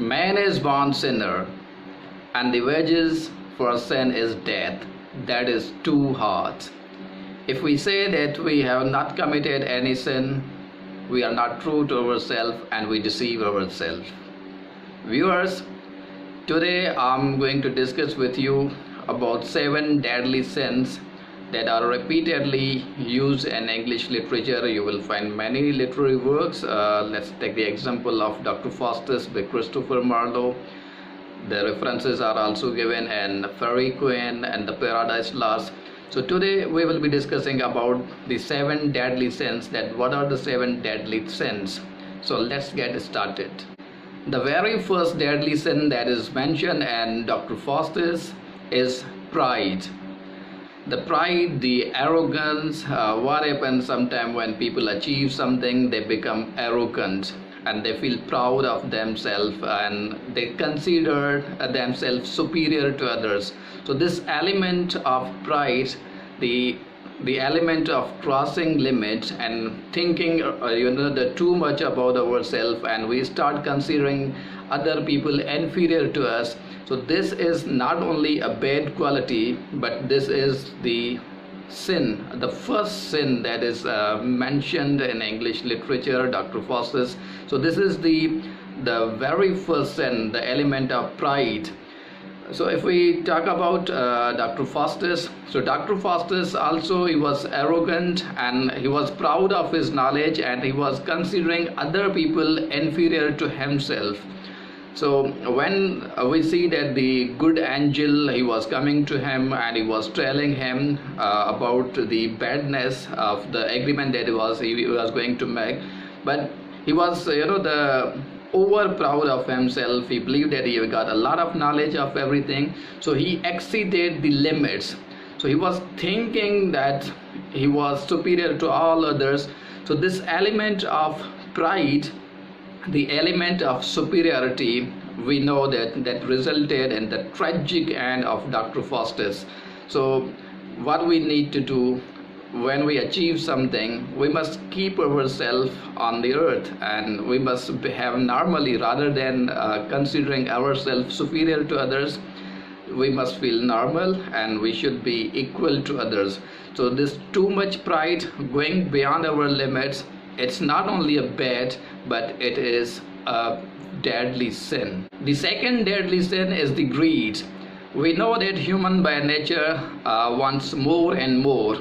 Man is born sinner, and the wages for sin is death. That is too hard. If we say that we have not committed any sin, we are not true to ourselves and we deceive ourselves. Viewers, today I'm going to discuss with you about 7 deadly sins that are repeatedly used in English literature. You will find many literary works. Let's take the example of Dr. Faustus by Christopher Marlowe. The references are also given in Fairy Queen and the Paradise Lost. So today we will be discussing about the 7 deadly sins. That what are the 7 deadly sins? So let's get started. The very first deadly sin that is mentioned in Dr. Faustus is pride. The pride, the arrogance. What happens sometimes when people achieve something, they become arrogant and they feel proud of themselves and they consider themselves superior to others. So this element of pride, the element of crossing limits and thinking the too much about ourselves, and we start considering other people inferior to us. So this is not only a bad quality, but this is the sin, the first sin that is mentioned in English literature, Dr. Faustus. So this is the very first sin, the element of pride. So if we talk about Dr. Faustus, so Dr. Faustus also, he was arrogant and he was proud of his knowledge and he was considering other people inferior to himself. So when we see that the good angel, he was coming to him and he was telling him about the badness of the agreement that he was going to make, but he was the over proud of himself. He believed that he got a lot of knowledge of everything, so he exceeded the limits. So he was thinking that he was superior to all others. So this element of pride, the element of superiority, we know that resulted in the tragic end of Dr. Faustus. So what we need to do when we achieve something, we must keep ourselves on the earth and we must behave normally rather than considering ourselves superior to others. We must feel normal and we should be equal to others. So this too much pride, going beyond our limits, it's not only a bad, but it is a deadly sin. The second deadly sin is the greed. We know that human by nature wants more and more,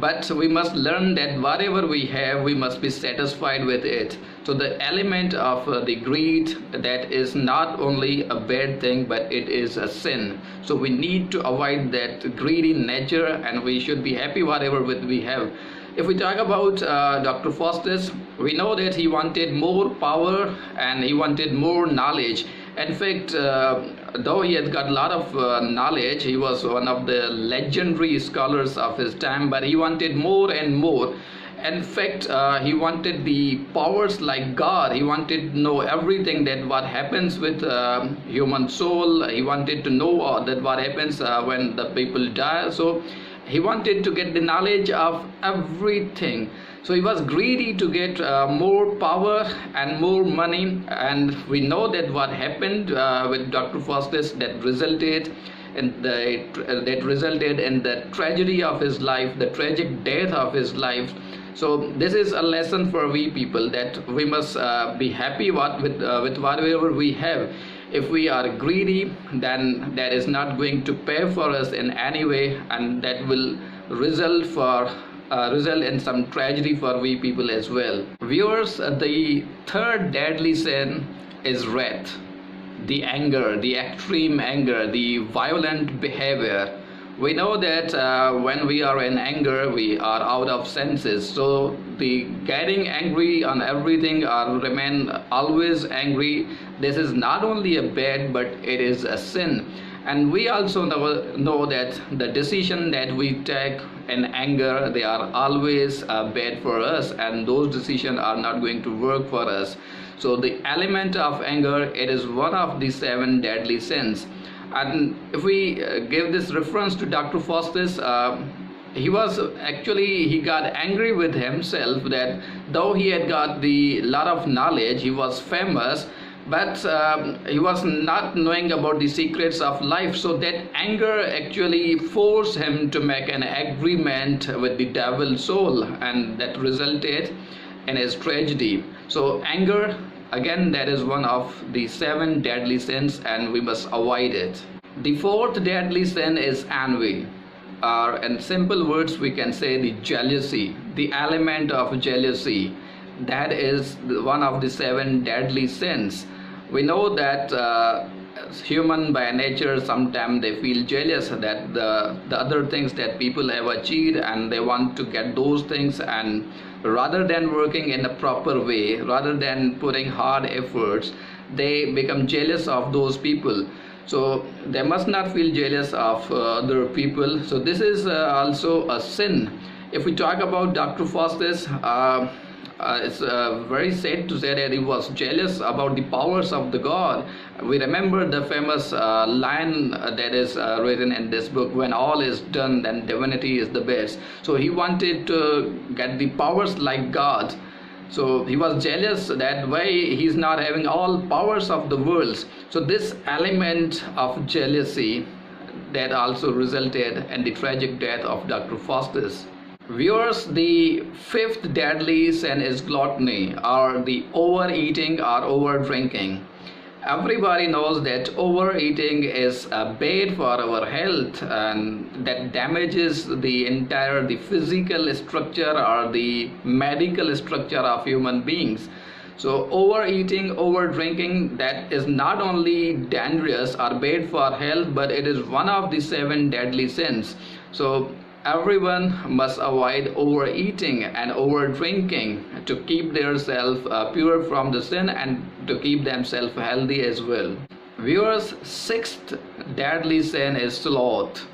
but we must learn that whatever we have, we must be satisfied with it. So the element of the greed, that is not only a bad thing, but it is a sin. So we need to avoid that greedy nature and we should be happy whatever we have. If we talk about Dr. Faustus, we know that he wanted more power and he wanted more knowledge. In fact, though he had got a lot of knowledge, he was one of the legendary scholars of his time, but he wanted more and more. In fact, he wanted the powers like God. He wanted to know everything, that what happens with human soul. He wanted to know that what happens when the people die. So he wanted to get the knowledge of everything. So he was greedy to get more power and more money, and we know that what happened with Dr. Faustus, that resulted in the tragedy of his life, the tragic death of his life. So this is a lesson for we people, that we must be happy with whatever we have. If we are greedy, then that is not going to pay for us in any way, and that will result in some tragedy for we people as well. Viewers, the third deadly sin is wrath, the anger, the extreme anger, the violent behavior. We know that when we are in anger, we are out of senses. So the getting angry on everything or remain always angry, this is not only a bad, but it is a sin. And we also know that the decision that we take in anger, they are always bad for us, and those decisions are not going to work for us. So the element of anger, it is one of the 7 deadly sins. And if we give this reference to Dr. Faustus, he got angry with himself that though he had got the lot of knowledge, he was famous, but he was not knowing about the secrets of life. So that anger actually forced him to make an agreement with the devil's soul, and that resulted in his tragedy. So anger, again, that is one of the 7 deadly sins, and we must avoid it. The 4th deadly sin is envy, or in simple words we can say the jealousy, the element of jealousy. That is one of the 7 deadly sins. We know that human by nature, sometimes they feel jealous that the other things that people have achieved, and they want to get those things, and rather than working in a proper way, rather than putting hard efforts, they become jealous of those people. So they must not feel jealous of other people. So this is also a sin. If we talk about Dr. Faustus, it's very sad to say that he was jealous about the powers of the God. We remember the famous line that is written in this book: when all is done, then divinity is the best. So he wanted to get the powers like God. So he was jealous that why he's not having all powers of the world. So this element of jealousy, that also resulted in the tragic death of Dr. Faustus. Viewers, the 5th deadly sin is gluttony, or the overeating or over drinking. Everybody knows that overeating is bad for our health, and that damages the physical structure or the medical structure of human beings. So overeating, over drinking, that is not only dangerous or bad for health, but it is one of the 7 deadly sins. So everyone must avoid overeating and over drinking to keep themselves pure from the sin, and to keep themselves healthy as well. Viewers, 6th deadly sin is sloth.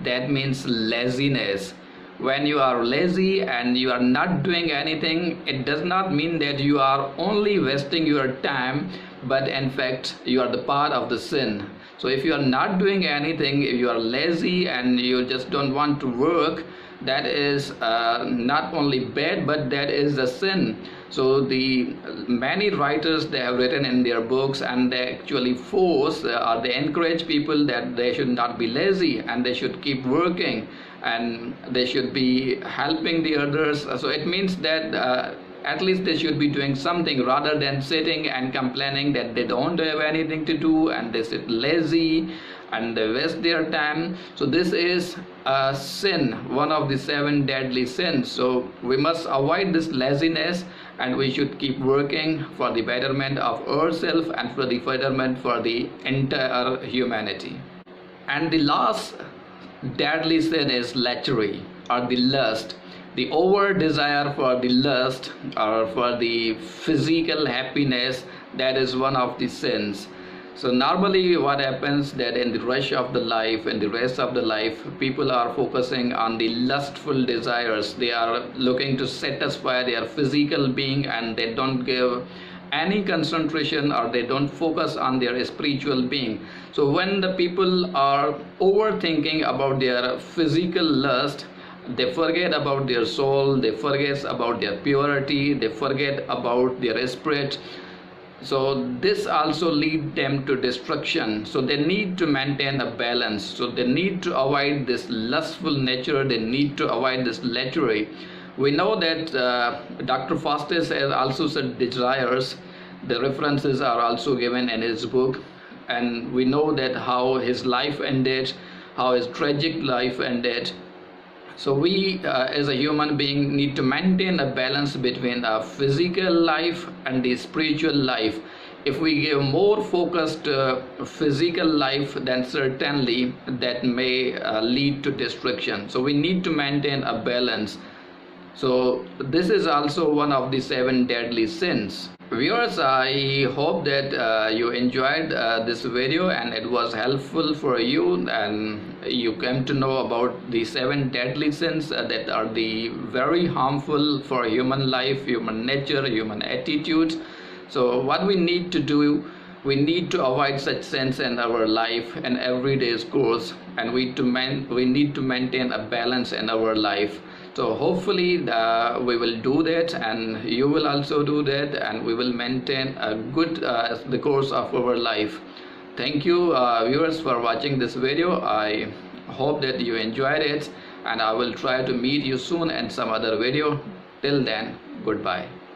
That means laziness. When you are lazy and you are not doing anything, it does not mean that you are only wasting your time, but in fact you are the part of the sin. So if you are not doing anything, if you are lazy and you just don't want to work, that is not only bad, but that is a sin. So the many writers, they have written in their books, and they actually force or they encourage people that they should not be lazy, and they should keep working, and they should be helping the others. So it means that at least they should be doing something, rather than sitting and complaining that they don't have anything to do, and they sit lazy and they waste their time. So this is a sin, one of the 7 deadly sins. So we must avoid this laziness, and we should keep working for the betterment of ourselves and for the betterment for the entire humanity. And the last deadly sin is lechery, or the lust, the over desire for the lust or for the physical happiness. That is one of the sins. So normally what happens that in the rush of the life and the rest of the life, people are focusing on the lustful desires. They are looking to satisfy their physical being, and they don't give any concentration, or they don't focus on their spiritual being. So when the people are overthinking about their physical lust, they forget about their soul, they forget about their purity, they forget about their spirit. So this also leads them to destruction. So they need to maintain a balance. So they need to avoid this lustful nature, they need to avoid this lechery. We know that Dr. Faustus has also said desires. The references are also given in his book, and we know that how his life ended, how his tragic life ended. So we as a human being need to maintain a balance between our physical life and the spiritual life. If we give more focus to physical life, then certainly that may lead to destruction. So we need to maintain a balance. So this is also one of the 7 deadly sins. Viewers, I hope that you enjoyed this video and it was helpful for you, and you came to know about the 7 deadly sins that are the very harmful for human life, human nature, human attitudes. So what we need to do, we need to avoid such sins in our life and everyday's course, and we need to maintain a balance in our life. So hopefully we will do that, and you will also do that, and we will maintain a good the course of our life. Thank you viewers for watching this video. I hope that you enjoyed it, and I will try to meet you soon in some other video. Till then, goodbye.